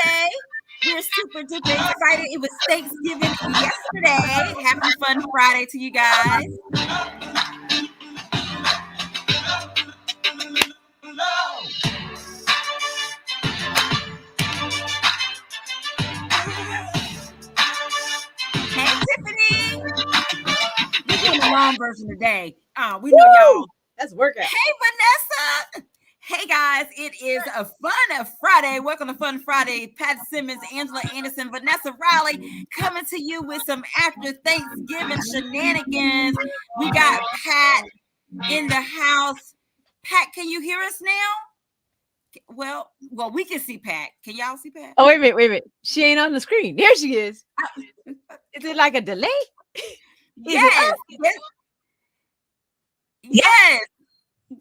Friday. We're super duper excited. It was Thanksgiving yesterday. Happy Fun Friday to you guys. Hey, Tiffany. We're doing a long version today. We know y'all. That's workout. Hey, Vanessa. Hey, guys. It is a fun Friday. Welcome to Fun Friday. Pat Simmons, Angela Anderson, Vanessa Riley coming to you with some after Thanksgiving shenanigans. We got Pat in the house. Pat, can you hear us now? Well, we can see Pat. Can y'all see Pat? Oh, wait a minute. She ain't on the screen. There she is. Is it like a delay? Yes. Yes.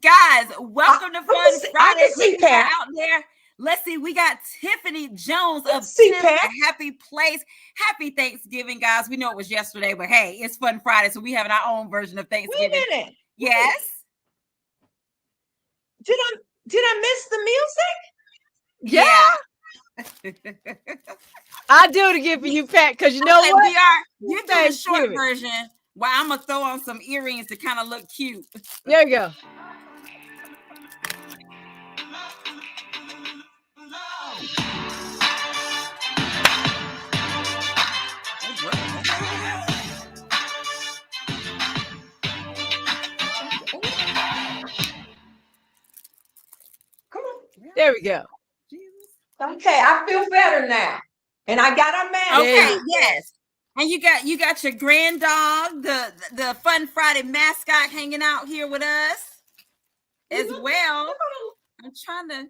Guys, welcome to Fun Friday. See Pat out there. Let's see. We got Tiffany Jones of Tips, A Happy Place. Happy Thanksgiving, guys. We know it was yesterday, but hey, it's Fun Friday, so we have our own version of Thanksgiving. Wait a minute. Yes. Did I miss the music? Yeah. I'll do it again for you, Pat, because you know what? You're doing a short version. Well, I'm going to throw on some earrings to kind of look cute. There you go. Come on. There we go. Okay, I feel better now. And I got a mask. Okay, yes. And you got your grand dog, the Fun Friday mascot hanging out here with us as well. I was trying to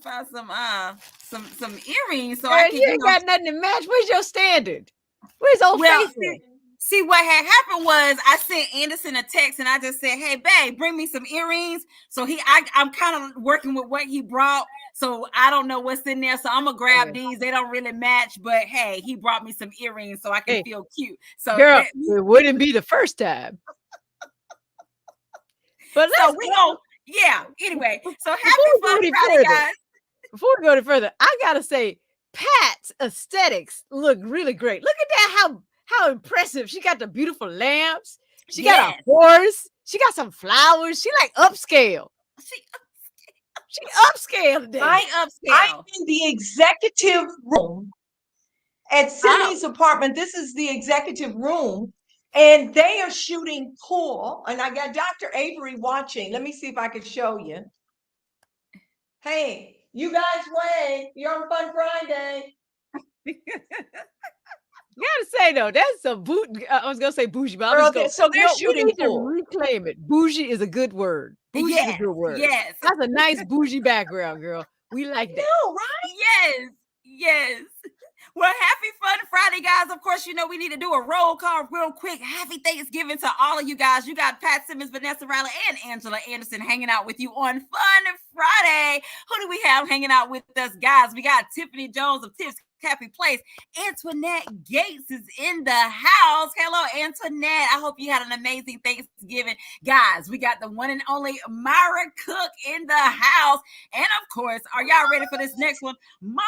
find some earrings so I can. You ain't got nothing to match. Where's your standard? Where's old face? See, what had happened was I sent Anderson a text and I just said, "Hey, babe, bring me some earrings." So I'm kind of working with what he brought. So I don't know what's in there. So I'm gonna grab these. They don't really match, but hey, he brought me some earrings so I can feel cute. So girl, it wouldn't be the first time. But anyway. So happy Fun Friday, guys. Before we go any further, I gotta say, Pat's aesthetics look really great. Look at that, how impressive. She got the beautiful lamps. She got a horse. She got some flowers. She like upscale. She upscale today. I'm in the executive room at Sydney's apartment. This is the executive room. And they are shooting pool. And I got Dr. Avery watching. Let me see if I can show you. Hey, you guys wave. You're on Fun Friday. You gotta say though, that's a I was gonna say bougie, but so they're shooting we need to reclaim it. Bougie is a good word. Bougie is a good word. Yes, that's a nice bougie background, girl. We like that. No, right? Yes. Well, happy Fun Friday, guys. Of course, we need to do a roll call real quick. Happy Thanksgiving to all of you guys. You got Pat Simmons, Vanessa Riley, and Angela Anderson hanging out with you on Fun Friday. Who do we have hanging out with us, guys? We got Tiffany Jones of Tips, Happy Place. Antoinette Gates is in the house. Hello, Antoinette. I hope you had an amazing Thanksgiving. Guys, we got the one and only Myra Cook in the house. And of course, are y'all ready for this next one? Mama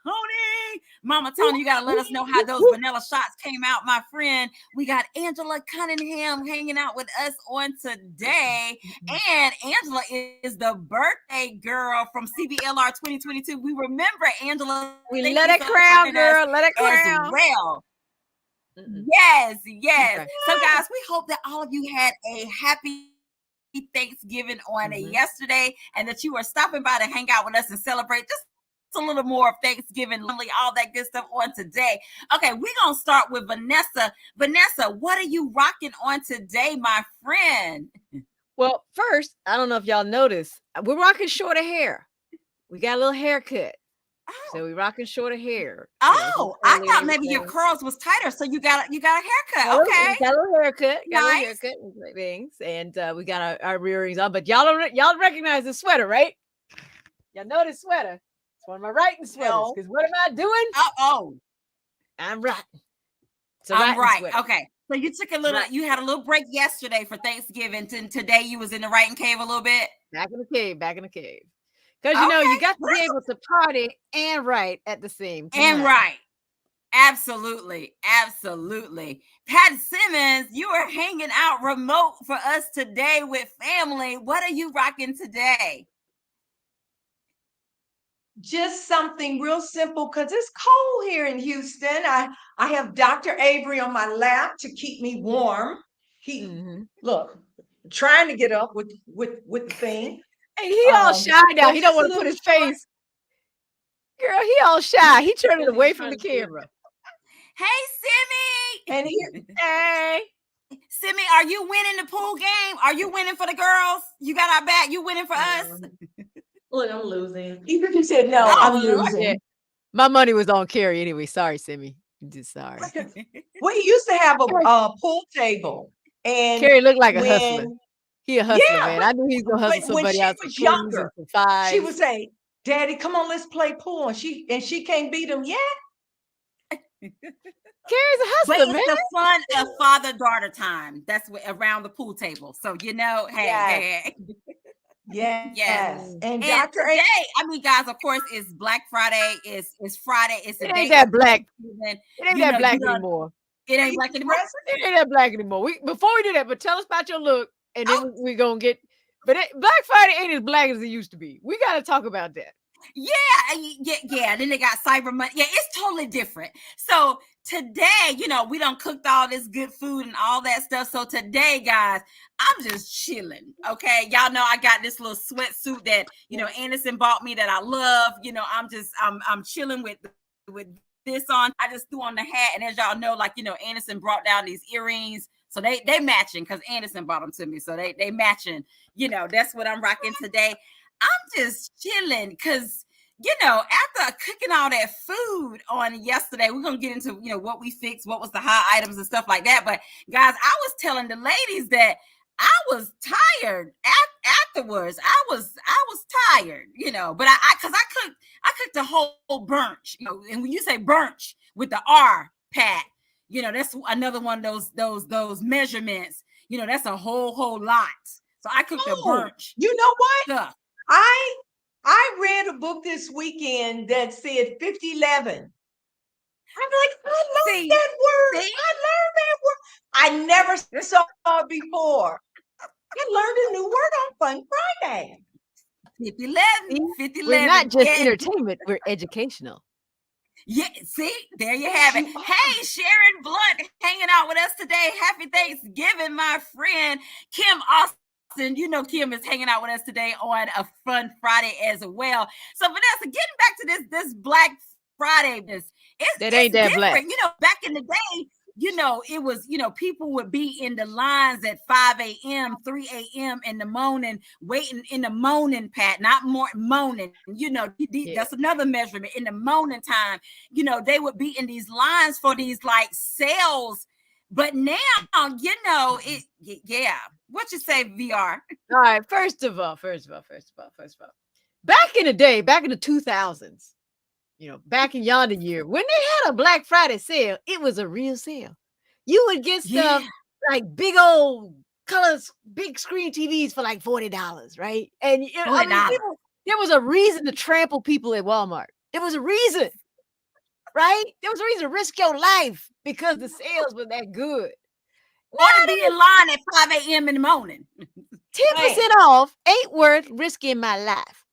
Tony. Mama Tony, you got to let us know how those vanilla shots came out, my friend. We got Angela Cunningham hanging out with us on today. And Angela is the birthday girl from CBLR 2022. We remember Angela. We let it crown, girl. Let it crown. Well. Yes. Okay. So, guys, we hope that all of you had a happy Thanksgiving on yesterday and that you are stopping by to hang out with us and celebrate just a little more of Thanksgiving, all that good stuff on today. Okay, we're going to start with Vanessa. Vanessa, what are you rocking on today, my friend? Well, first, I don't know if y'all noticed, we're rocking shorter hair. We got a little haircut. So we rocking shorter hair. Oh, I thought maybe your curls was tighter, so you got a haircut. Okay, got a little haircut. Got a little haircut with things, and we got our earrings on. But y'all recognize the sweater, right? Y'all know this sweater. It's one of my writing sweaters. Because what am I doing? I'm writing. I'm right. Sweater. Okay. So you took you had a little break yesterday for Thanksgiving. And today you was in the writing cave a little bit. Back in the cave. Because you know you Okay. got to be able to party and write at the same time. And right. Absolutely. Absolutely. Pat Simmons, you are hanging out remote for us today with family. What are you rocking today? Just something real simple because it's cold here in Houston. I have Dr. Avery on my lap to keep me warm. Look, trying to get up with the thing. Hey, he all shy now. but He don't just a want to put little his short- face. Girl, he all shy. He turning away from the camera. Hey, Simmy. And here, Hey. Simmy, are you winning the pool game? Are you winning for the girls? You got our back. You winning for us? Look, I'm losing. even if you said no, Oh, I'm Lord. losing. Yeah. My money was on Carrie anyway. Sorry, Simmy. I'm just sorry. We used to have a pool table, and Carrie looked like a hustler. when He a hustler, yeah, man. I knew he was gonna hustle but when somebody she out some was twos and younger, some she fives. would say, "Daddy, come on, let's play pool," and she can't beat him yet. Carrie's a But hustler, it's man. the fun of father-daughter time. That's what around the pool table. So you know, hey, Yes. hey. Yes. Yes. And And Dr. A, today, I mean, guys, of course, it's Black Friday. It's Friday. It's the It day ain't that of black. Thanksgiving. It ain't You that know, black you know, anymore. it ain't black anymore. It ain't that black anymore. Before we do that, but tell us about your look, and then we gonna get. But Black Friday ain't as black as it used to be. We gotta talk about that. Yeah. Then they got Cyber Monday. Yeah, it's totally different. So today, you know, we done cooked all this good food and all that stuff. So today, guys, I'm just chilling. Okay, y'all know I got this little sweatsuit that Anderson bought me that I love. You know, I'm chilling with this on. I just threw on the hat, and as y'all know, like Anderson brought down these earrings. So they matching because Anderson bought them to me. So they matching. That's what I'm rocking today. I'm just chilling because, after cooking all that food on yesterday, we're going to get into, what we fixed, what was the hot items and stuff like that. But guys, I was telling the ladies that I was tired afterwards. I was tired, but because I cooked a whole brunch, and when you say brunch with the R, Pat, that's another one of those measurements, that's a whole lot. So I cooked a brunch. You know what? Stuff. I read a book this weekend that said 5011. I'm like, I love that word. See? I learned that word. I never saw it before. I learned a new word on Fun Friday. 5011. We're not just entertainment, we're educational. Yeah, see, there you have it. Hey, Sharon Blunt hanging out with us today. Happy Thanksgiving, my friend Kim Austin. Kim is hanging out with us today on a Fun Friday as well. So Vanessa, getting back to this Black Friday, it's ain't that different. black. Back in the day, it was, people would be in the lines at 5 a.m., 3 a.m. in the morning, waiting in the morning, Pat, not more moaning. That's another measurement. In the morning time, they would be in these lines for these like sales. But now, what you say, VR? All right, first of all, back in the day, back in the 2000s, back in yonder year, when they had a Black Friday sale, it was a real sale. You would get stuff like big old colors, big screen TVs for like $40, right? And there was a reason to trample people at Walmart. There was a reason, right? There was a reason to risk your life because the sales were that good. Or to be in line at 5 a.m. in the morning. 10% off ain't worth risking my life.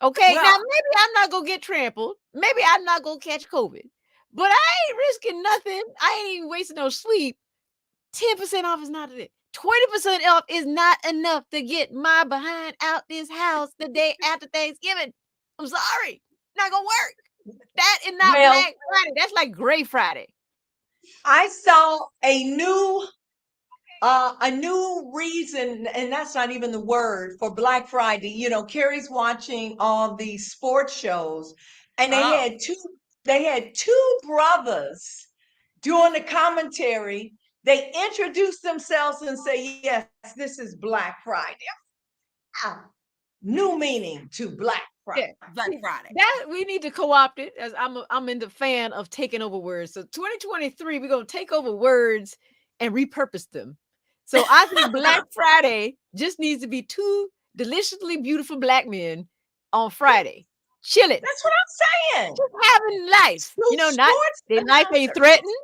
Okay, now maybe I'm not gonna get trampled. Maybe I'm not gonna catch COVID, but I ain't risking nothing. I ain't even wasting no sleep. 10% off is not it. 20% off is not enough to get my behind out this house the day after Thanksgiving. I'm sorry, not gonna work. That is not Black Friday. That's like Gray Friday. I saw a new reason, and that's not even the word, for Black Friday. Carrie's watching all these sports shows, and they had two brothers doing the commentary. They introduced themselves and say, "Yes, this is Black Friday." New meaning to Black Friday. Yeah, Black Friday. That we need to co-opt it, as I'm in the fan of taking over words. So 2023, we're gonna take over words and repurpose them. So I think Black Friday just needs to be two deliciously beautiful Black men on Friday, chilling, That's what I'm saying. just having life. No Not sports, their no life ain't concerts. threatened.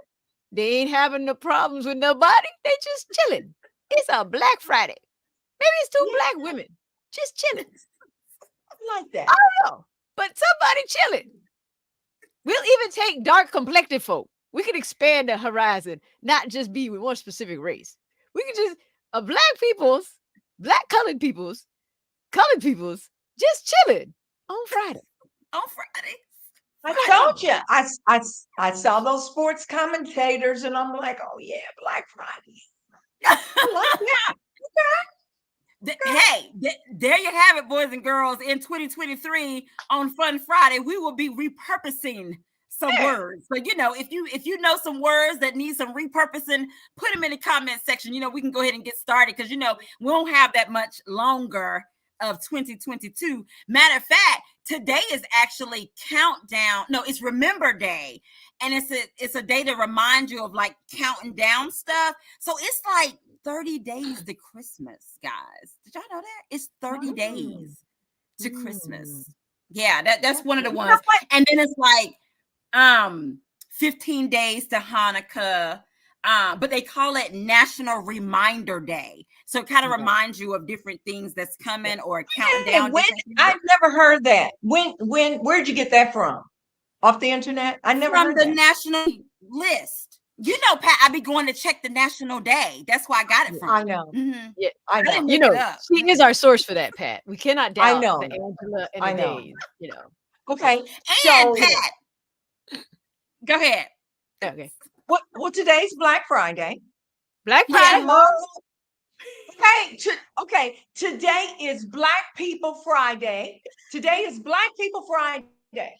They ain't having no problems with nobody. They just chilling. It's a Black Friday. Maybe it's two Yeah. black women just chilling. I like that. I don't know, but somebody chilling. We'll even take dark complected folk. We can expand the horizon, not just be with one specific race. We can just black colored peoples, just chilling on Friday. On Friday. I told you. I saw those sports commentators, and I'm like, oh yeah, Black Friday. I like that. Hey, there you have it, boys and girls. In 2023, on Fun Friday, we will be repurposing some words. So, if you know some words that need some repurposing, put them in the comment section. We can go ahead and get started because, we don't have that much longer of 2022. Matter of fact, today is actually countdown. No, it's Remember Day. And it's a day to remind you of like counting down stuff. So it's like 30 days to Christmas, guys. Did y'all know that? It's 30 days to Christmas. Yeah, that's one of the ones. And then it's like 15 days to Hanukkah. But they call it National Reminder Day. So it kind of reminds you of different things that's coming or counting down. I've never heard that. Where'd you get that from? Off the internet? I never heard the that. national list. Pat, I be going to check the National Day. That's where I got it from. I know. Mm-hmm. Yeah, I know. She is our source for that, Pat. We cannot doubt I know. the Angela and the days. Okay. And so, Pat, go ahead. Okay. Well, today's Black Friday. Black Friday. Okay. Today is Black People Friday. Today is Black People Friday.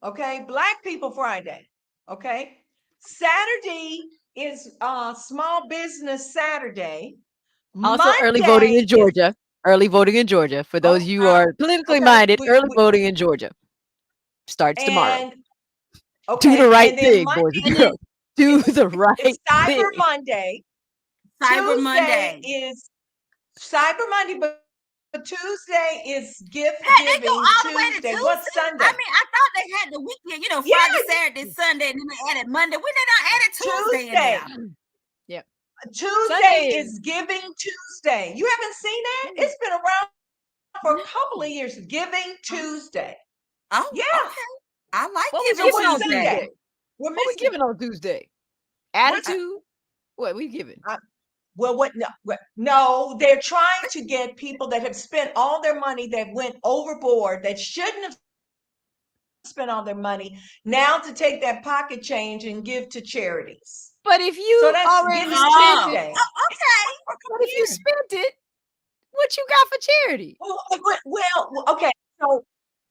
Okay, Black People Friday. Okay. Saturday is Small Business Saturday. Also, Monday early voting in Georgia. Early voting in Georgia. For those of you who are politically minded, early voting in Georgia starts tomorrow. Do the right thing, boys and girls. Do the right thing. Cyber Monday. Cyber Monday is Cyber Monday, but Tuesday is gift giving. They go all the way to Tuesday. What's Sunday? I mean, I thought they had the weekend, Friday, Saturday, Sunday, and then they added Monday. When they not added Tuesday in there? Yep. Tuesday is Giving Tuesday. You haven't seen that? It's been around for a couple of years. Giving Tuesday. Oh, yeah. Okay. I like Giving on Tuesday. What we giving on Tuesday? Attitude? What we giving? Well, what? No, they're trying to get people that have spent all their money, that went overboard, that shouldn't have spent all their money, now to take that pocket change and give to charities. But if you already spent it, but if you spent it, what you got for charity? Well, okay. So,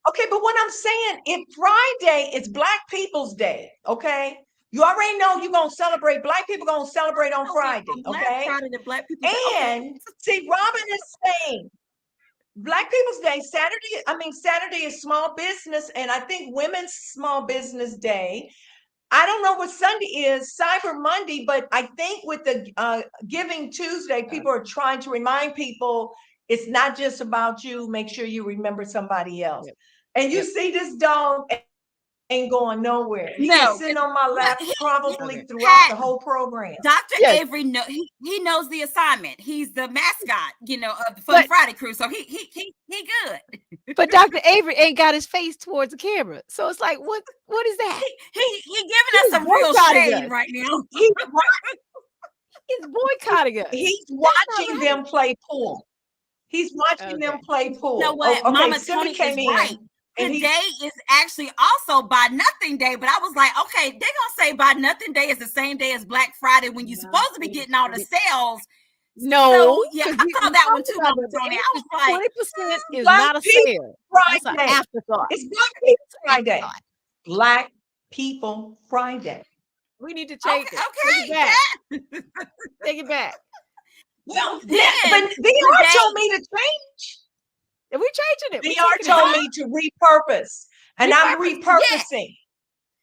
but what I'm saying, if Friday is Black People's Day, okay? You already know you're going to celebrate. Black people going to celebrate on Friday, okay? Friday, the Black people. And see, Robin is saying Black People's Day, Saturday is Small Business, and I think Women's Small Business Day. I don't know what Sunday is, Cyber Monday, but I think with the Giving Tuesday, people are trying to remind people it's not just about you. Make sure you remember somebody else. Yep. And you see this dog ain't going nowhere. He's sitting on my lap probably throughout the whole program. Dr. Avery, he knows the assignment. He's the mascot, of the Fun Friday crew. So he good. But Dr. Avery ain't got his face towards the camera. So it's like, what is that? He giving us some real shade right now. He's boycotting us. He's watching them play pool. He's watching them play pool. You know what? Mama Tony came in. Right. Today is actually also Buy Nothing Day, but I was like, okay, they're gonna say Buy Nothing Day is the same day as Black Friday when you're supposed to be getting all the sales. No, I saw that one too, Mama Tony. I was like, 20% is not a sale. It's an afterthought. It's Black People Friday. Black People Friday. We need to change it. Okay, take it back. Well, but VR told me to change. And we're changing it. VR told me to repurpose, and I'm repurposing.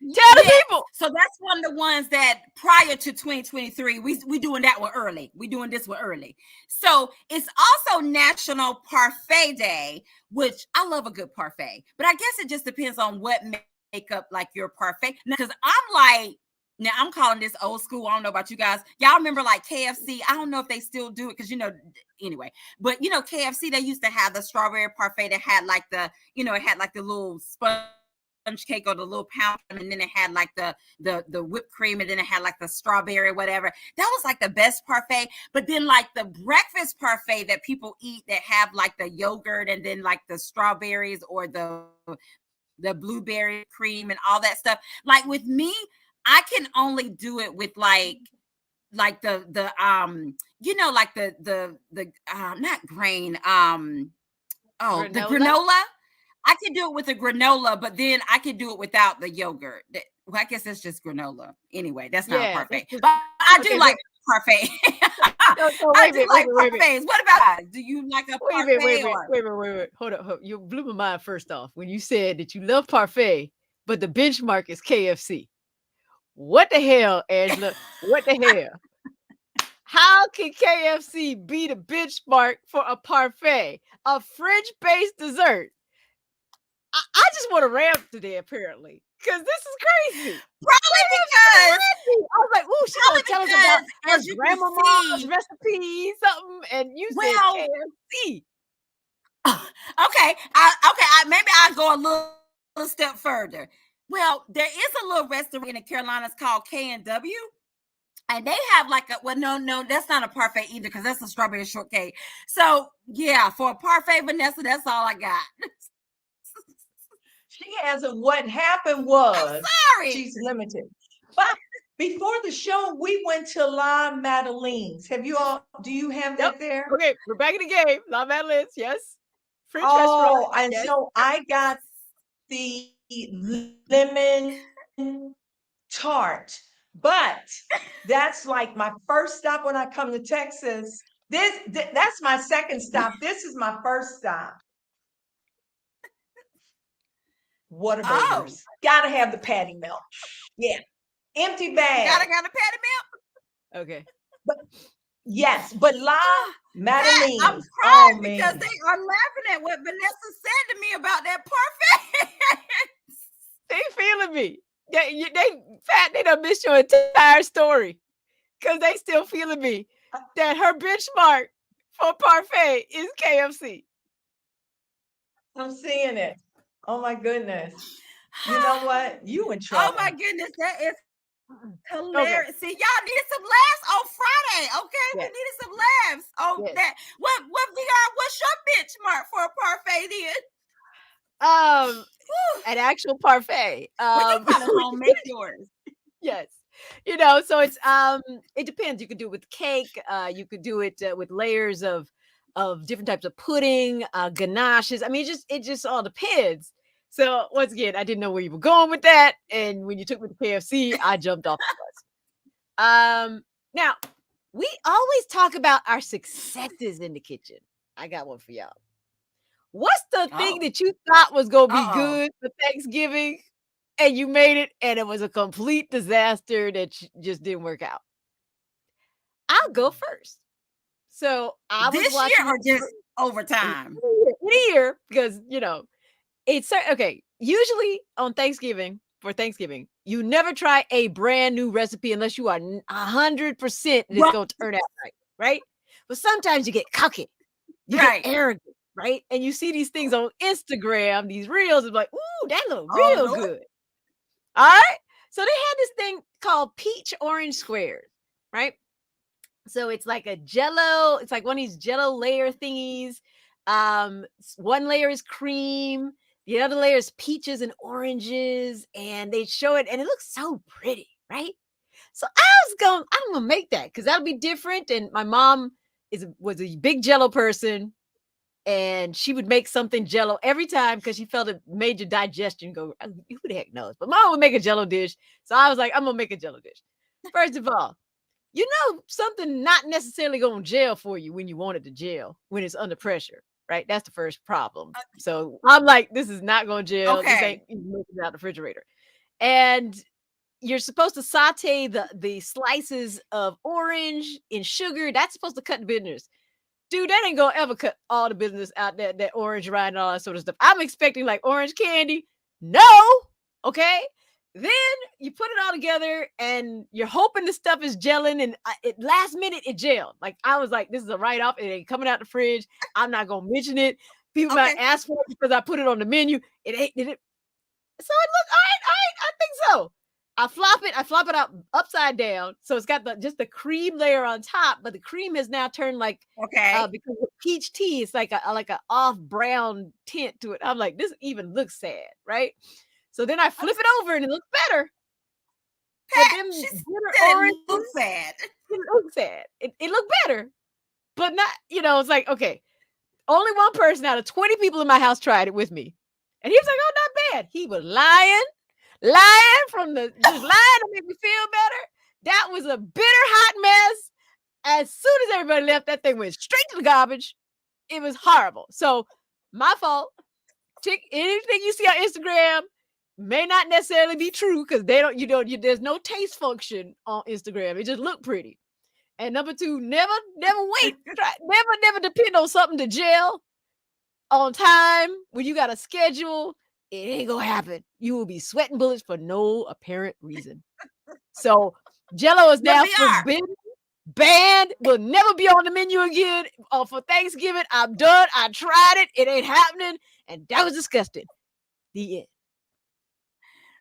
Tell the Yes. people. So that's one of the ones that prior to 2023, we doing that one early. We doing this one early. So it's also National Parfait Day, which I love a good parfait, but I guess it just depends on what make up like your parfait. Because I'm like, now I'm calling this old school. I don't know about you guys. Y'all remember like KFC? I don't know if they still do it because anyway. But KFC, they used to have the strawberry parfait that had like it had like the little sponge cake or the little pound, and then it had like the whipped cream, and then it had like the strawberry, whatever. That was like the best parfait. But then like the breakfast parfait that people eat that have like the yogurt and then like the strawberries or the blueberry cream and all that stuff. Like with me, I can only do it with like the like the not grain, Granola? the granola. I can do it with a granola, but then I can do it without the yogurt. Well, I guess that's just granola. Anyway, that's not a parfait. But I do like parfait. I do like parfaits. What about do you like a parfait? Wait. Hold up. You blew my mind first off when you said that you love parfait, but the benchmark is KFC. What the hell, Angela? What the hell? How can KFC be the benchmark for a parfait, a French-based dessert? I just want to ramp today, apparently, because this is crazy. Probably because I was like, "Ooh, she's gonna tell us about her grandmama's recipe, something," and you said KFC. Okay, maybe I'll go a little step further. Well, there is a little restaurant in the Carolinas called K&W. And they have like no, that's not a parfait either because that's a strawberry shortcake. So yeah, for a parfait, Vanessa, that's all I got. She hasn't. What happened was sorry. She's limited. But before the show, we went to La Madeleine's. Do you have that there? Okay, we're back in the game. La Madeleine's, yes. French restaurant. And yes. So I got the lemon tart. But that's like my first stop when I come to Texas. That's my second stop. This is my first stop. Whataburgers. Gotta have the patty melt. Yeah. Empty bag. Gotta have the patty melt. Okay. But yes, but La Madeleine's. I'm crying because they are laughing at what Vanessa said to me about that parfait. They feeling me. They done missed your entire story because they still feeling me that her benchmark for parfait is KFC. I'm seeing it. Oh my goodness. You know what? You in trouble. Oh my goodness, that is hilarious. Okay. See, y'all needed some laughs on Friday. Okay, yes. We needed some laughs on that. What VR? What's your benchmark for a parfait then? An actual parfait. Well, you gotta homemade yours. Yes. So it's it depends. You could do it with cake, you could do it with layers of different types of pudding, ganaches. I mean, it just all depends. So once again, I didn't know where you were going with that. And when you took me to KFC, I jumped off the bus. Now we always talk about our successes in the kitchen. I got one for y'all. What's the thing that you thought was going to be good for Thanksgiving and you made it and it was a complete disaster that just didn't work out? I'll go first. So I was this watching year or just over time? Here, because, it's okay. Usually on Thanksgiving, you never try a brand new recipe unless you are 100% it's going to turn out right? But sometimes you get cocky. You get arrogant. Right. And you see these things on Instagram, these reels, it's like, ooh, that look real good. All right. So they had this thing called peach orange squares. Right. So it's like it's like one of these jello layer thingies. One layer is cream. The other layer is peaches and oranges. And they show it and it looks so pretty. Right. So I'm going to make that because that'll be different. And my mom was a big jello person. And she would make something jello every time because she felt it made your digestion go, who the heck knows? But mom would make a jello dish. So I was like, I'm going to make a jello dish. First of all, something not necessarily going to gel for you when you want it to gel, when it's under pressure, right? That's the first problem. So I'm like, this is not going to gel. This ain't even making it out the refrigerator. And you're supposed to saute the slices of orange in sugar. That's supposed to cut the bitterness. Dude, that ain't gonna ever cut all the bitterness out, that orange rind and all that sort of stuff. I'm expecting like orange candy. No, okay. Then you put it all together and you're hoping the stuff is gelling, and last minute it gelled. Like I was like, this is a write-off. It ain't coming out the fridge. I'm not gonna mention it. People might ask for it because I put it on the menu. It ain't. So it looked all right. I think so. I flop it out upside down. So it's got just the cream layer on top, but the cream has now turned like, because of peach tea, it's like a off brown tint to it. I'm like, this even looks sad, right? So then I flip it over and it looks better. Pat, she said it looks sad. It looks sad. It looked better, but not, it's like, okay, only one person out of 20 people in my house tried it with me. And he was like, oh, not bad. He was lying just lying to make me feel better. That was a bitter hot mess. As soon as everybody left, that thing went straight to the garbage. It was horrible. So my fault. Anything you see on Instagram may not necessarily be true, because there's no taste function on Instagram. It just looked pretty. And number two, never wait. Never depend on something to gel on time when you got a schedule. It ain't gonna happen. You will be sweating bullets for no apparent reason. So Jell-O is now forbidden, banned, will never be on the menu again for Thanksgiving. I'm done. I tried it. It ain't happening. And that was disgusting. The end.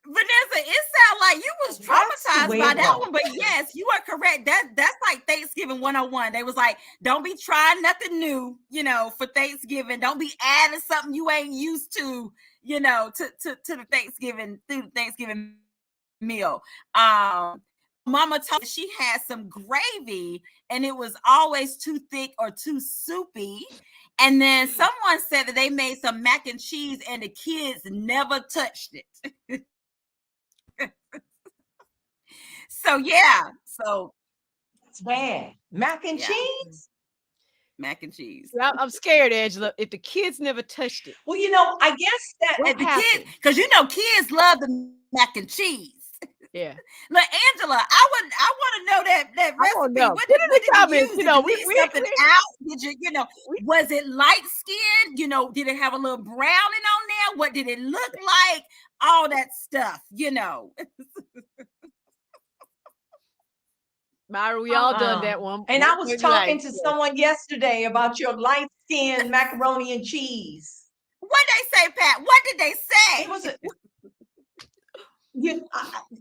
Vanessa, it sounds like you was traumatized by that one, but yes, you are correct. That's like Thanksgiving 101. They was like, don't be trying nothing new, for Thanksgiving. Don't be adding something you ain't used to, to the Thanksgiving meal. Mama told me she had some gravy and it was always too thick or too soupy. And then someone said that they made some mac and cheese and the kids never touched it. So it's bad. Mac and cheese. Mac and cheese. I'm scared, Angela. If the kids never touched it. Well, I guess that the kids, because kids love the mac and cheese. Yeah. Look, Angela, I want to know that recipe. What did you use? Did you leave something out? Did you, was it light skinned? Did it have a little browning on there? What did it look like? All that stuff, Myra, we all done that one. And I was talking to someone yesterday about your light-skinned macaroni and cheese. What they say, Pat? What did they say?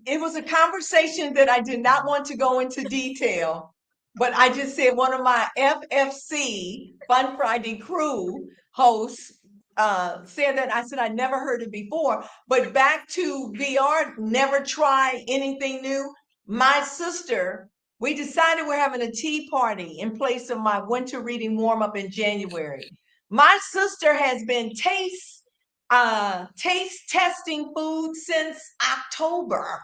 It was a conversation that I did not want to go into detail, but I just said one of my FFC Fun Friday crew hosts said that. I said I never heard it before, but back to VR, never try anything new. My sister, we decided we're having a tea party in place of my winter reading warm-up in January. My sister has been taste testing food since October.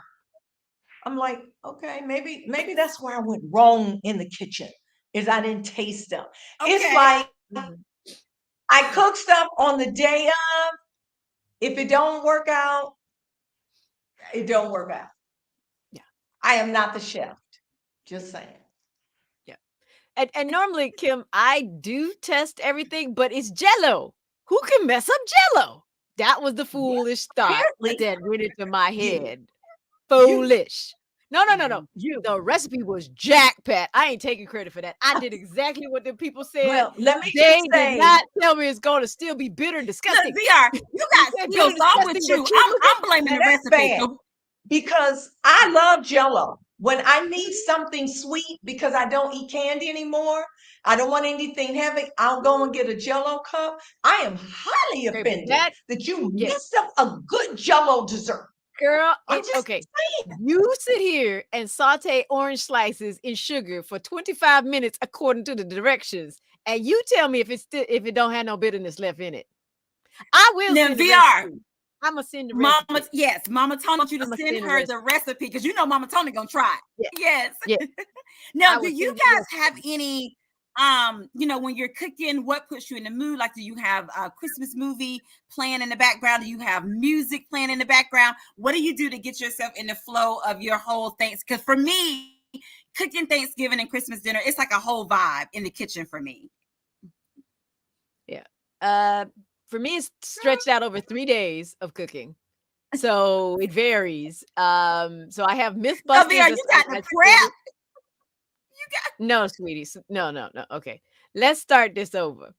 I'm like, okay, maybe that's where I went wrong in the kitchen, is I didn't taste them. Okay. It's like I cook stuff on the day of. If it don't work out, it don't work out. Yeah. I am not the chef. Just saying. Yeah. And normally, Kim, I do test everything, but it's Jell-O. Who can mess up Jell-O? That was the foolish thought that went into my head. Foolish. No. The recipe was jackpot. I ain't taking credit for that. I did exactly what the people said. Well, let me they just say, did not tell me it's going to still be bitter and disgusting. Look, VR, you got skills. I'm with you. I'm blaming the recipe. Because I love Jell-O. When I need something sweet, because I don't eat candy anymore, I don't want anything heavy, I'll go and get a Jell-O cup. I am highly offended that you messed up a good Jell-O dessert. Girl, you sit here and saute orange slices in sugar for 25 minutes according to the directions, and you tell me if it don't have no bitterness left in it. I will. Now, VR. I'm gonna send the recipe. Mama Tony wants you to send her the recipe, because Mama Tony gonna try it. Yeah. Yes. Yeah. Now, do you guys have any when you're cooking, what puts you in the mood? Like, do you have a Christmas movie playing in the background? Do you have music playing in the background? What do you do to get yourself in the flow of your whole things? Because for me, cooking Thanksgiving and Christmas dinner, it's like a whole vibe in the kitchen for me. Yeah. For me, it's stretched out over 3 days of cooking. So it varies. So I have Mythbusters. Vera, you got the prep. No, sweetie. No. Okay. Let's start this over.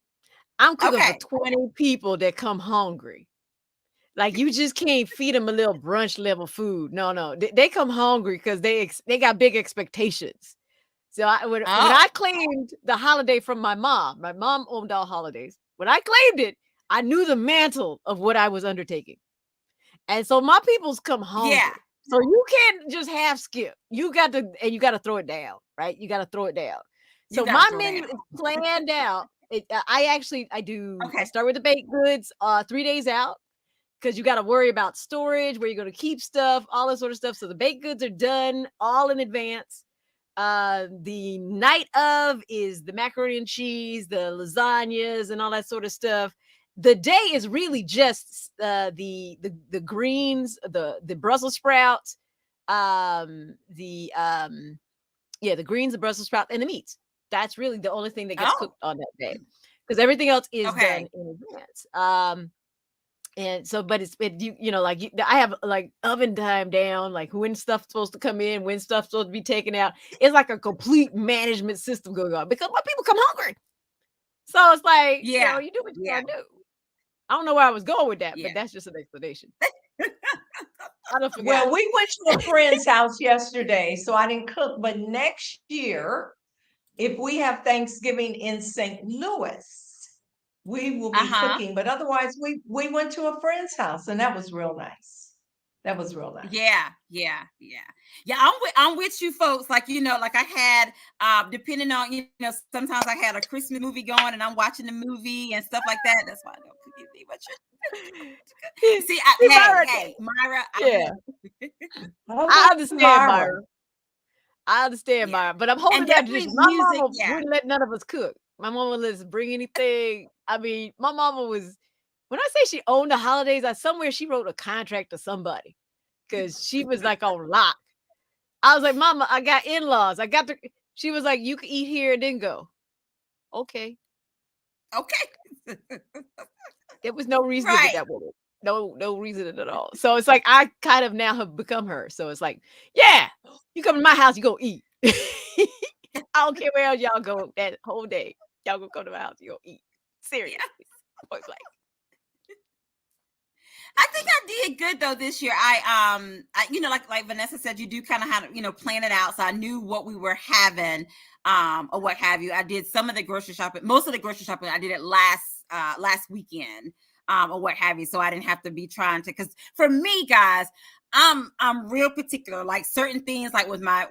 I'm cooking for 20 people that come hungry. Like, you just can't feed them a little brunch level food. No. They come hungry because they got big expectations. So when I claimed the holiday from my mom owned all holidays. When I claimed it, I knew the mantle of what I was undertaking. And so my people's come hungry. Yeah. So you can't just half skip. You got to throw it down, right? You got to throw it down. So my menu is planned out. I start with the baked goods 3 days out, because you got to worry about storage, where you're going to keep stuff, all that sort of stuff. So the baked goods are done all in advance. The night of is the macaroni and cheese, the lasagnas, and all that sort of stuff. The day is really just the greens, the Brussels sprouts, the greens, the Brussels sprouts, and the meats. That's really the only thing that gets cooked on that day, because everything else is done in advance. And so, but I have like oven time down, like when stuff's supposed to come in, when stuff's supposed to be taken out. It's like a complete management system going on, because my people come hungry. So it's like, you do what you gotta do. I don't know where I was going with that, but that's just an explanation. Well, we went to a friend's house yesterday, so I didn't cook. But next year, if we have Thanksgiving in St. Louis, we will be cooking. But otherwise, we went to a friend's house, and that was real nice. That was real nice. Yeah. I'm with you folks. Like, like I had, depending on, sometimes I had a Christmas movie going and I'm watching the movie and stuff like that. That's why I don't cook anything much. See, Myra. I understand, Myra. I understand, Myra, but I'm holding that. My mama wouldn't let none of us cook. My mama wouldn't let us bring anything. I mean, my mama was, when I say she owned the holidays, somewhere she wrote a contract to somebody, because she was like on lock. I was like, Mama, I got in-laws. She was like, you can eat here and then go. Okay. There was no reason to get that woman. No reason at all. So it's like, I kind of now have become her. So it's like, yeah, you come to my house, you go eat. I don't care where else y'all go that whole day. Y'all gonna come to my house, you go eat. Seriously. I was like, I think I did good though this year. I like Vanessa said, you do kind of have to, plan it out. So I knew what we were having, or what have you. I did some of the grocery shopping, most of the grocery shopping. I did it last weekend, or what have you. So I didn't have to be trying to, because for me, guys, I'm real particular. Like certain things, like with my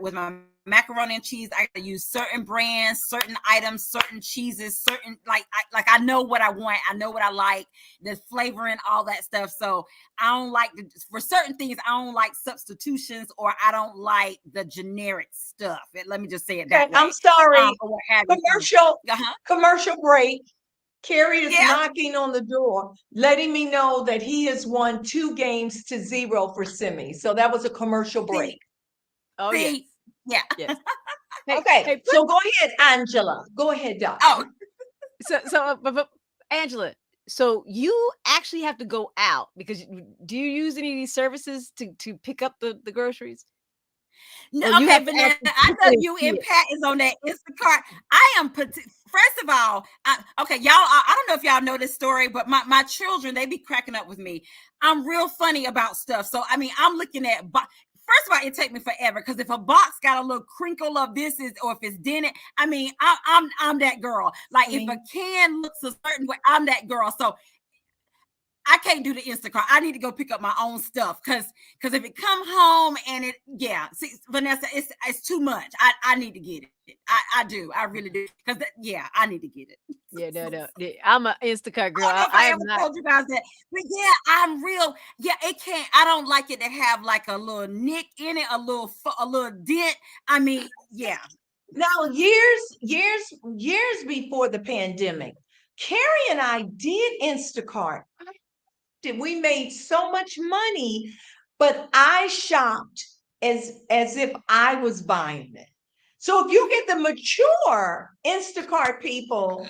macaroni and cheese, I gotta use certain brands, certain items, certain cheeses, certain I know what I want, I know what I like, the flavoring, all that stuff. So I don't like for certain things, I don't like substitutions, or I don't like the generic stuff. Let me just say it that way. I'm sorry. Commercial break. Carrie is knocking on the door, letting me know that he has won 2-0 for Simi. So that was a commercial break. Yeah. Yes. Okay. So go ahead, Angela. Go ahead, Doctor. But Angela, so you actually have to go out, because do you use any of these services to pick up the groceries? No, Vanessa, I know you and Pat is on that Instacart. I am, first of all, y'all, I don't know if y'all know this story, but my children, they be cracking up with me. I'm real funny about stuff. So, I mean, I'm looking at, first of all, it take me forever, because if a box got a little crinkle of this or if it's dented, I mean, I'm that girl. Like if a can looks a certain way, I'm that girl. So I can't do the Instacart. I need to go pick up my own stuff, because if it come home and see, Vanessa, it's too much. I need to get it. I do. I really do. Because I need to get it. Yeah, no. I'm an Instacart girl. I ever told you guys that. But I'm real. It can't. I don't like it to have like a little nick in it, a little dent. I mean, Now, years before the pandemic, Carrie and I did Instacart. We made so much money, but I shopped as if I was buying it. So if you get the mature Instacart people,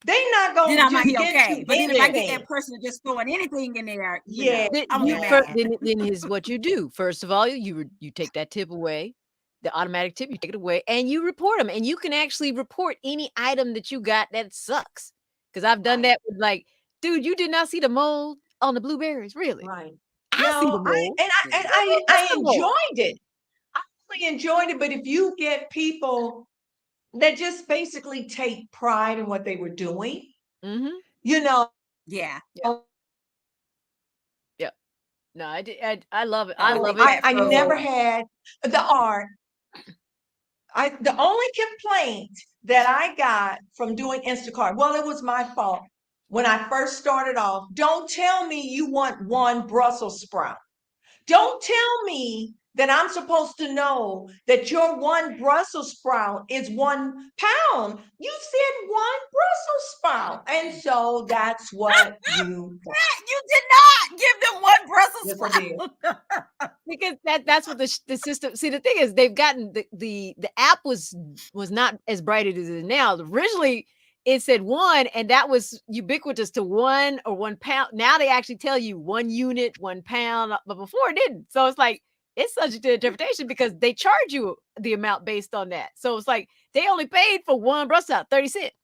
they not Then gonna I might just be get okay. you But then if I get anything. that person just throwing anything in there, Yeah, I'm gonna be mad. Then here's what you do. First of all, you take that tip away, the automatic tip, you take it away, and you report them. And you can actually report any item that you got that sucks. Because I've done right, that with like, dude, you did not see the mold on the blueberries, really? right. I see the No, mold. I What's the mold? enjoyed it. I really enjoyed it. But if you get people that just basically take pride in what they were doing, Mm-hmm. you know, Yeah. Yeah. Yeah. No, I love it. I Oh, love take it. that I never food. had the art. The only complaint that I got from doing Instacart, well, it was my fault when I first started off. Don't tell me you want one Brussels sprout. Don't tell me that I'm supposed to know that your one Brussels sprout is 1 pound. You said one Brussels sprout. And so that's what you got. You did not give them one Brussels Yes, I did. sprout. Because that's what the system. See, the thing is, they've gotten the app was not as bright as it is now. Originally, it said one, and that was ubiquitous to 1 or 1 pound. Now they actually tell you 1 unit, 1 pound, but before it didn't. So it's like it's subject to interpretation because they charge you the amount based on that. So it's like they only paid for one Brussels sprout, 30 cents.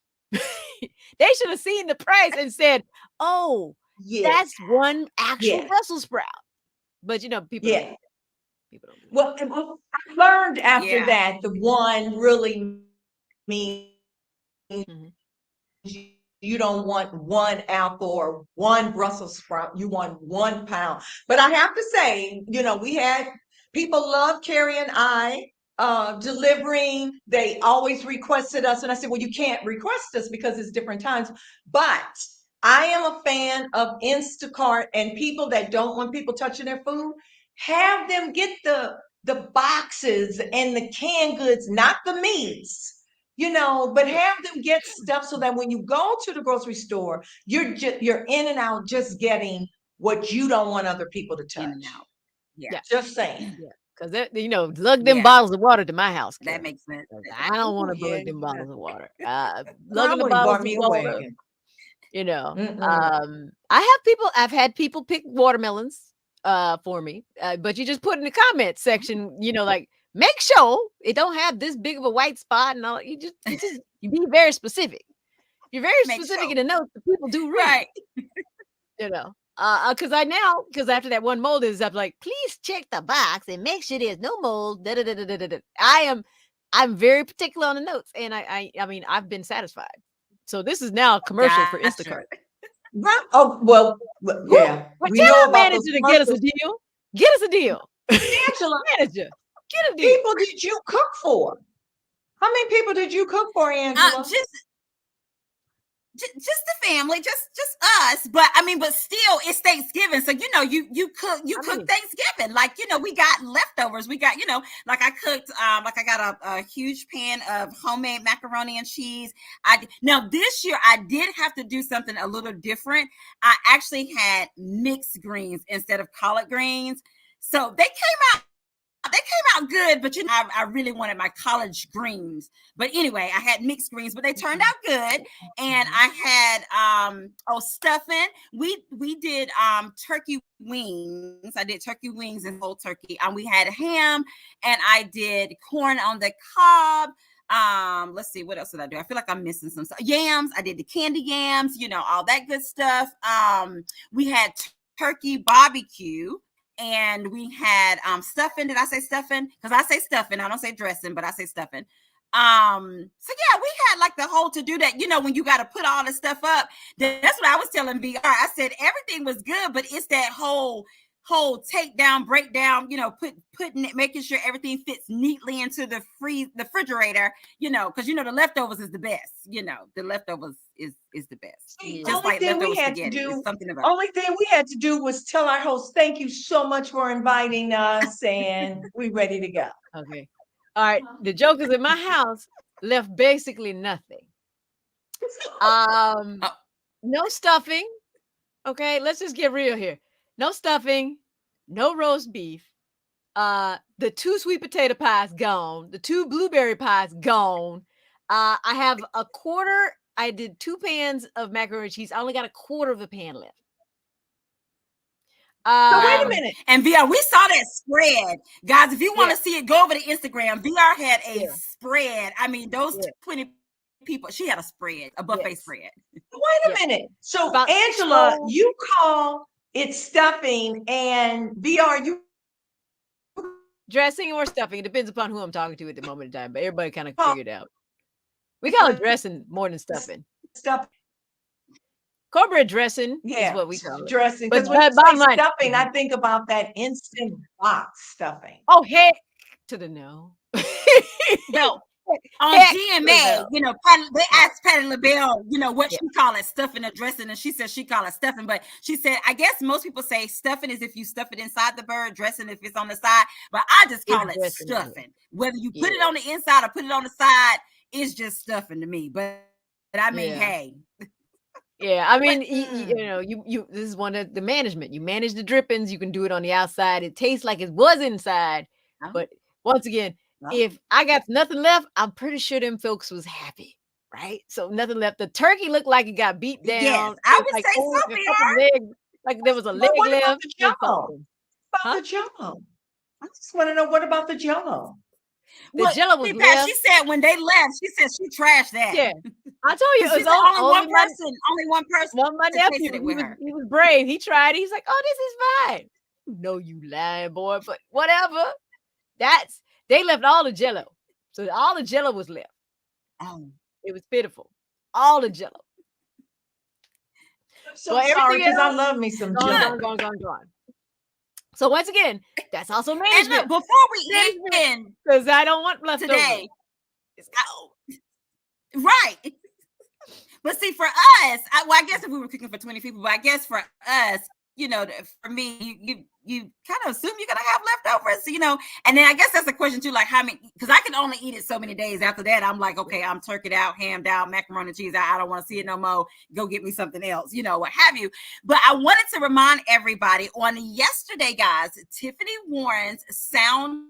They should have seen the price and said, "Oh, Yes. that's one actual Yes. Brussels sprout." But people don't Yeah. do that. People don't do that. Well, I learned after Yeah. that the one really means Mhm. you don't want 1 apple or one Brussels sprout. You want 1 pound. But I have to say, we had people love Carrie and I delivering. They always requested us. And I said, well, you can't request us because it's different times. But I am a fan of Instacart and people that don't want people touching their food, have them get the boxes and the canned goods, not the meats, but have them get stuff so that when you go to the grocery store, you're in and out just getting what you don't want other people to In and touch. out. Yeah. Yeah, Just saying. yeah. Because lug them Yeah. bottles of water to my house, That Carrie. makes sense. 'Cause I don't want Oh, to yeah. lug them bottles of water. I Lugging the would have bottles bought of me a water, wagon. I've had people pick watermelons for me, but you just put in the comment section, like make sure it don't have this big of a white spot and all. You be very specific. You're very Make specific sure. in the notes that people do read. Right. Because after that one mold is up, like, please check the box and make sure there's no mold. Da, da, da, da, da, da, da. I'm very particular on the notes, and I mean, I've been satisfied. So this is now a commercial for Gotcha. Instacart. Right. Oh, well, yeah. Well, We tell know our about manager those to get us a commercials. deal. Get us a deal. Angela, Manager, get a deal. people did you cook for? How many people did you cook for, Angela? Just the family, just us. But I mean, but still, it's Thanksgiving, so you cook Thanksgiving. Like we got leftovers. We got like I cooked like I got a huge pan of homemade macaroni and cheese. Now this year I did have to do something a little different. I actually had mixed greens instead of collard greens, so they came out good, but I really wanted my collard greens. But anyway, I had mixed greens, but they turned out good. And I had stuffing. We did turkey wings. I did turkey wings and whole turkey. We had ham, and I did corn on the cob. Let's see, what else did I do? I feel like I'm missing some stuff. Yams. I did the candy yams, all that good stuff. We had turkey barbecue. And we had stuffing. Did I say stuffing? Because I say stuffing. I don't say dressing, but I say stuffing. So yeah, we had like the whole to do that. When you got to put all the stuff up. That's what I was telling VR. I said everything was good, but it's that whole take down, break down. Putting it, making sure everything fits neatly into the refrigerator. Because the leftovers is the best. The leftovers is the best. Yeah. Just like leftover spaghetti. It's something about. Only thing we had to do was tell our host, thank you so much for inviting us, and we're ready to go. Okay. All right. The joke is in my house. left basically nothing. Oh, No stuffing. Okay, let's just get real here. No stuffing, no roast beef. The 2 sweet potato pies gone. The 2 blueberry pies gone. I have a quarter. I did 2 pans of macaroni and cheese. I only got a quarter of the pan left. So wait a wow. minute. And VR, we saw that spread. Guys, if you want Yeah. to see it, go over to Instagram. VR had a Yeah. spread. I mean, those Yeah. 20 people, she had a spread, a buffet Yes. spread. Wait a Yeah. minute. So About Angela, 12. you call it stuffing, and VR, you Dressing or stuffing. It depends upon who I'm talking to at the moment in time, but everybody kind of call figured out. We call it dressing more than stuffing. stuffing. Cornbread dressing is Yeah, what we call it. dressing. But Because when you bottom say line, stuffing, I think about that instant box stuffing. oh heck to the no. No. On Heck to the GMA, no. you know, they asked Patty LaBelle, you know, what Yeah. she call it, stuffing or dressing, and she said she call it stuffing. But she said, I guess most people say stuffing is if you stuff it inside the bird, dressing if it's on the side. But I just call It's it dressing, yeah. stuffing. Whether you put Yeah. it on the inside or put it on the side, it's just stuffing to me. But I mean, Yeah. hey, Yeah, I mean, mm. you know, you this is one of the management. You manage the drippings. You can do it on the outside. It tastes like it was inside. Oh, But once again, oh. if I got nothing left, I'm pretty sure them folks was happy, right? So nothing left. The turkey looked like it got beat down. Yes, I It's would like say so, a couple VR. legs, like there was a leg But what about left. the Then Jello? something. About Huh? the Jello? I just want to know what about the Jello? The Well, Jello was see, Pat, left. she said when they left, she said she trashed that. Yeah, I told you it She was said only one my person, only one person my tasted nephew. it with her. He was brave. He tried. He's like, oh, this is fine. No, you lying boy, but whatever. They left all the Jello, so all the Jello was left. Oh, It was pitiful. All the Jello. I'm so But sorry everything because I else, love me some gone, Jello. gone. So once again, that's also and look, management before we end because I don't want leftovers. today, right? But see, for us, I guess if we were cooking for 20 people, but I guess for us, you know, for me, you kind of assume you're gonna have leftovers, you know. And then I guess that's a question too, like how many? Because I can only eat it so many days. After that, I'm like, okay, I'm turkeyed out, hammed out, macaroni and cheese. I don't want to see it no more. Go get me something else, you know, what have you. But I wanted to remind everybody on yesterday, guys, Tiffany Warren's Sound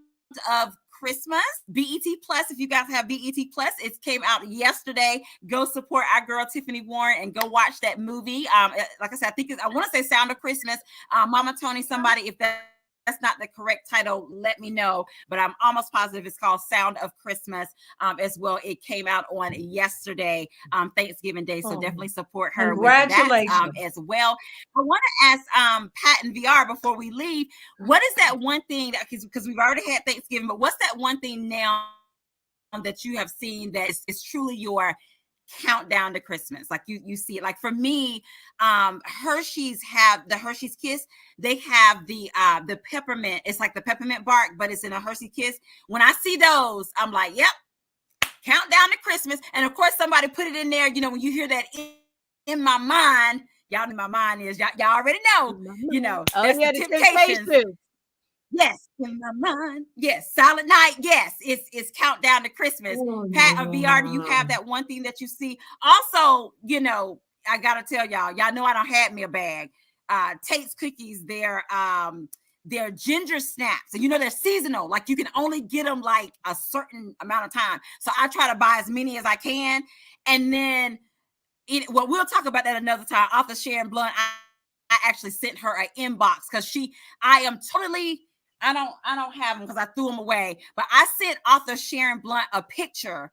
of Christmas, BET Plus. If you guys have BET Plus, it came out yesterday. Go support our girl Tiffany Warren and go watch that movie. Like I said, I think I want to say Sound of Christmas. Mama Tony, somebody, if that's not the correct title, let me know. But I'm almost positive it's called Sound of Christmas as well. It came out on yesterday, Thanksgiving Day. So definitely support her with that as well. I want to ask Pat and VR before we leave, what is that one thing that, because we've already had Thanksgiving, but what's that one thing now that you have seen that is truly your countdown to Christmas? Like you see it. Like for me, Hershey's have the Hershey's Kiss. They have the peppermint. It's like the peppermint bark, but it's in a Hershey Kiss. When I see those, I'm like, yep, countdown to Christmas. And of course, somebody put it in there. You know, when you hear that in my mind, y'all know my mind is y'all already know. You know, that's the Temptations. Yes, in my mind. Yes, Silent Night. Yes, it's countdown to Christmas. Pat or VR, do you have that one thing that you see? Also, you know, I gotta tell y'all know I don't have me a bag. Tate's cookies, they're ginger snaps, and you know they're seasonal. Like you can only get them like a certain amount of time. So I try to buy as many as I can, and then well, we'll talk about that another time. Author Sharon Blunt, I actually sent her an inbox because I don't have them because I threw them away. But I sent author Sharon Blunt a picture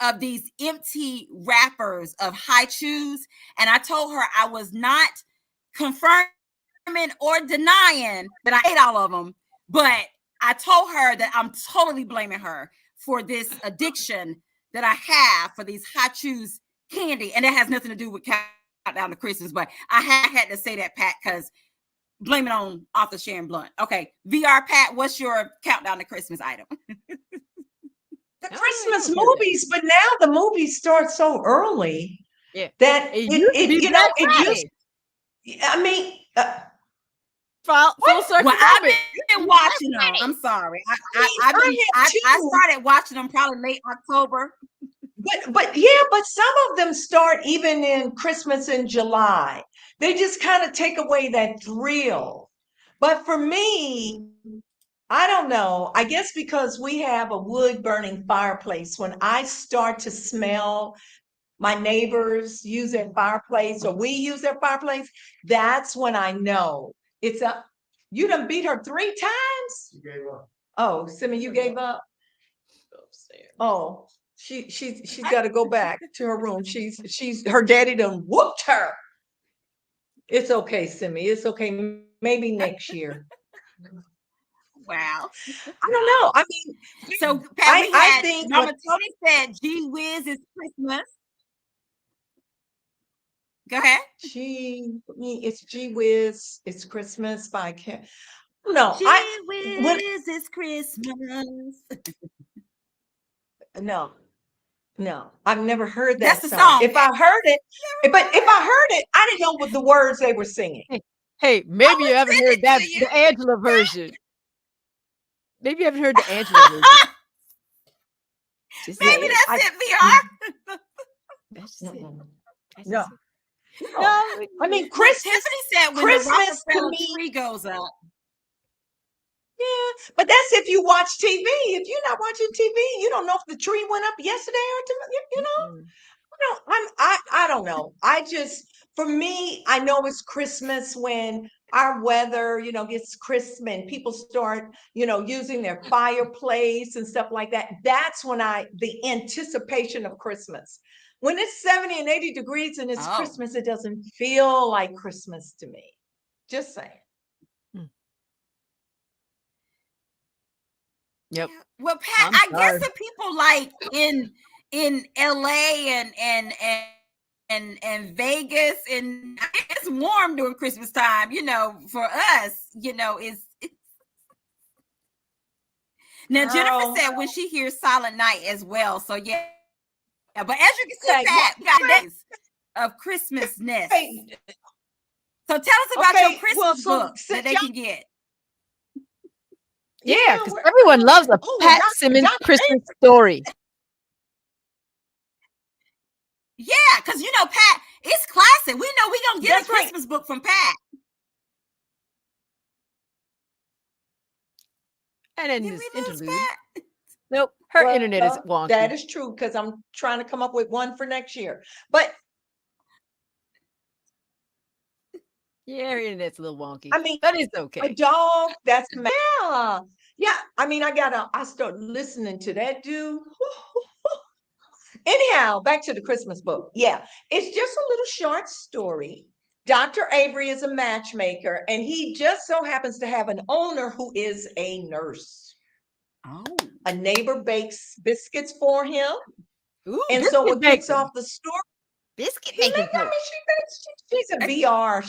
of these empty wrappers of high chews. And I told her I was not confirming or denying that I ate all of them. But I told her that I'm totally blaming her for this addiction that I have for these high chews candy. And it has nothing to do with countdown to Christmas. But I had to say that, Pat, because blame it on author Sharon Blunt. Okay, VR Pat, what's your countdown to Christmas item? The Christmas movies, but now the movies start so early that it used. I mean, full circle. Well, I've been watching them. I'm sorry. I started watching them probably late October. but some of them start even in Christmas in July. They just kind of take away that thrill. But for me, I don't know. I guess because we have a wood burning fireplace, when I start to smell my neighbors use their fireplace or we use their fireplace, that's when I know it's up. You done beat her 3 times? She gave up. Oh, Simon, you gave up? Oh, she's got to go back to her room. She's her daddy done whooped her. It's okay, Simi. It's okay. Maybe next year. Wow. I don't know. I mean, So Pat, I think Mama Tony said, "Gee whiz, it's Christmas." Go ahead. It's Gee Whiz, it's Christmas by No, Gee whiz, it's Christmas. No, I've never heard that That's the song. song. If I heard it, I didn't know what the words they were singing. Hey, maybe you haven't heard that the Angela version. Maybe you haven't heard the Angela version. Maybe that's it, VR. That's just it. That's No. just it. I mean, Christmas. Tiffany said when Christmas the to Rockefeller me- tree goes up. Yeah, but that's if you watch TV. If you're not watching TV, you don't know if the tree went up yesterday or tomorrow. You know, I don't know. For me, I know it's Christmas when our weather, gets crisp and people start, using their fireplace and stuff like that. That's when the anticipation of Christmas. When it's 70 and 80 degrees and it's Christmas, it doesn't feel like Christmas to me. Just saying. Yep. Well, Pat, I'm I guess sorry. the people like in LA and Vegas, and it's warm during Christmas time. For us, it's now. Jennifer said when she hears Silent Night as well. So yeah. But as you can see, Pat, we got days of Christmasness. So tell us about your Christmas book that they can get. Yeah, because everyone loves a Pat Simmons Christmas story. Yeah, because Pat, it's classic. We know we're gonna get a Christmas book from Pat. And then this interlude. Nope, her internet is wonky. That is true, because I'm trying to come up with one for next year. But yeah, her internet's a little wonky. I mean, but it's okay. A dog, that's yeah. I mean, I start listening to that dude. Anyhow, back to the Christmas book. Yeah, it's just a little short story. Dr. Avery is a matchmaker, and he just so happens to have an owner who is a nurse. Oh. A neighbor bakes biscuits for him. Ooh, and so what kicks off the story? Biscuit making. She's a VR.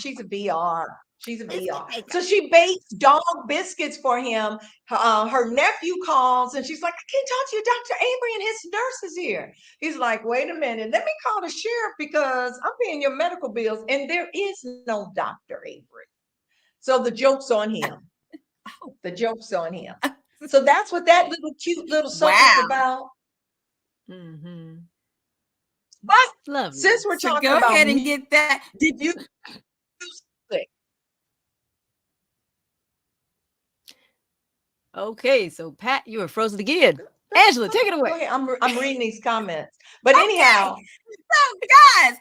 So she bakes dog biscuits for him. Her nephew calls and she's like, I can't talk to you. Dr. Avery and his nurse is here. He's like, wait a minute. Let me call the sheriff because I'm paying your medical bills. And there is no Dr. Avery. So the joke's on him. The joke's on him. So that's what that little cute little song is about. Mm-hmm. But lovely. Since we're talking go about ahead and get that. Did you Okay, so Pat, you were frozen again. Angela, take it away. Go ahead. I'm reading these comments. But anyhow. So guys,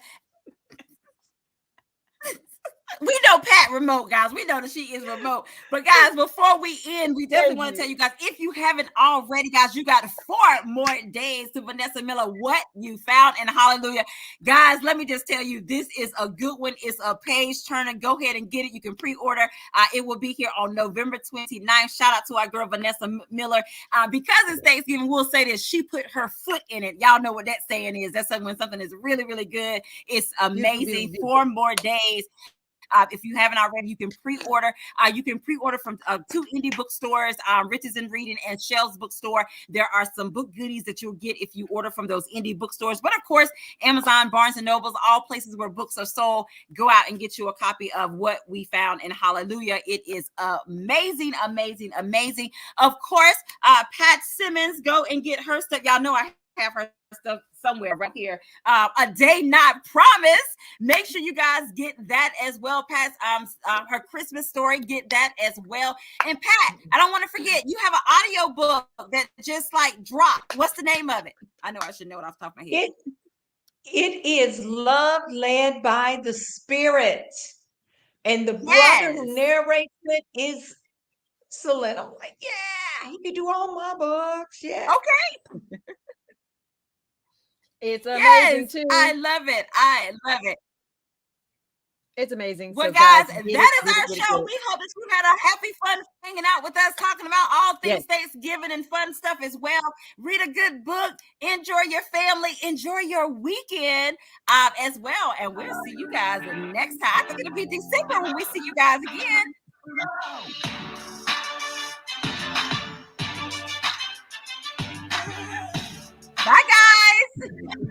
we know Pat remote, guys. We know that she is remote. But guys, before we end, we definitely want to tell you guys, if you haven't already, guys, you got 4 more days to Vanessa Miller, what you found in Hallelujah. Guys, let me just tell you, this is a good one. It's a page turner. Go ahead and get it. You can pre-order. It will be here on November 29th. Shout out to our girl, Vanessa Miller. Because it's Thanksgiving, we'll say this. She put her foot in it. Y'all know what that saying is. That's when something is really, really good. It's amazing. 4 more days. If you haven't already, you can pre-order. You can pre-order from 2 indie bookstores, Riches and Reading and Shell's Bookstore. There are some book goodies that you'll get if you order from those indie bookstores. But of course, Amazon, Barnes and Nobles, all places where books are sold. Go out and get you a copy of What We Found in Hallelujah. It is amazing, amazing, amazing. Of course, Pat Simmons, go and get her stuff. Y'all know I have her stuff somewhere right here. A Day Not Promised. Make sure you guys get that as well. Pat's her Christmas story, get that as well. And Pat, I don't want to forget, you have an audio book that just like dropped. What's the name of it? I know I should know it off the top of my head. It is Love Led by the Spirit. And the brother who narrates it is excellent. I'm like, yeah, he could do all my books. Yeah. Okay. It's amazing too. I love it. I love it. It's amazing. Well, So guys, get that it, is get our it, get show. it. We hope that you had a happy, fun hanging out with us, talking about all things Thanksgiving and fun stuff as well. Read a good book, enjoy your family, enjoy your weekend as well. And we'll see you guys next time. I think it'll be December when we see you guys again. Bye, guys.